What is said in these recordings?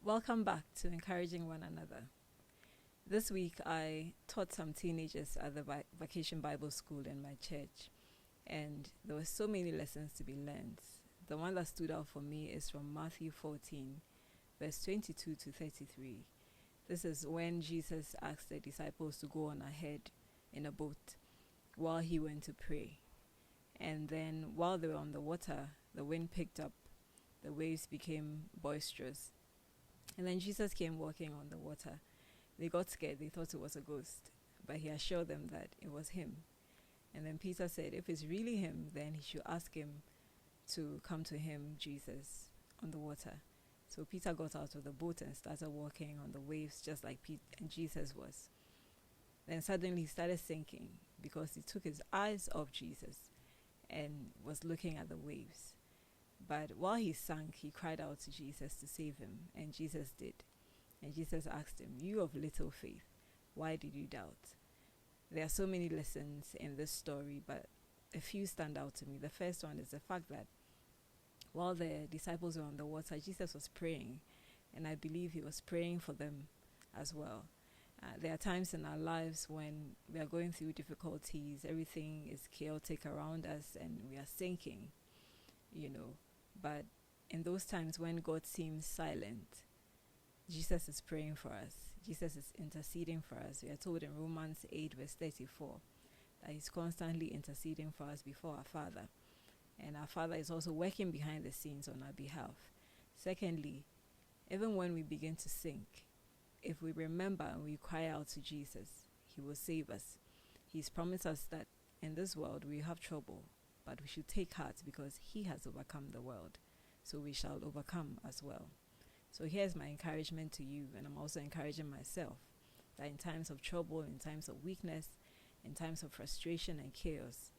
Welcome back to Encouraging One Another. This week I taught some teenagers at the Vacation Bible School in my church, and there were so many lessons to be learned. The one that stood out for me is from Matthew 14, verse 22 to 33. This is when Jesus asked the disciples to go on ahead in a boat while he went to pray. And then while they were on the water, the wind picked up, the waves became boisterous. And then Jesus came walking on the water. They got scared. They thought it was a ghost. But he assured them that it was him. And then Peter said, if it's really him, then he should ask him to come to him, Jesus, on the water. So Peter got out of the boat and started walking on the waves just like Jesus was. Then suddenly he started sinking because he took his eyes off Jesus and was looking at the waves. But while he sank, he cried out to Jesus to save him, and Jesus did. And Jesus asked him, "You of little faith, why did you doubt?" There are so many lessons in this story, but a few stand out to me. The first one is the fact that while the disciples were on the water, Jesus was praying, and I believe he was praying for them as well. There are times in our lives when we are going through difficulties, everything is chaotic around us, and we are sinking, But in those times when God seems silent, Jesus is praying for us. Jesus is interceding for us. We are told in Romans 8 verse 34 that he's constantly interceding for us before our Father. And our Father is also working behind the scenes on our behalf. Secondly, even when we begin to sink, if we remember and we cry out to Jesus, he will save us. He's promised us that in this world we have trouble, but we should take heart because he has overcome the world. So we shall overcome as well. So here's my encouragement to you, and I'm also encouraging myself, that in times of trouble, in times of weakness, in times of frustration and chaos,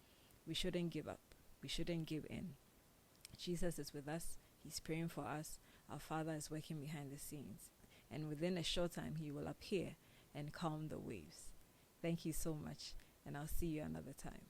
we shouldn't give up. We shouldn't give in. Jesus is with us. He's praying for us. Our Father is working behind the scenes. And within a short time, he will appear and calm the waves. Thank you so much, and I'll see you another time.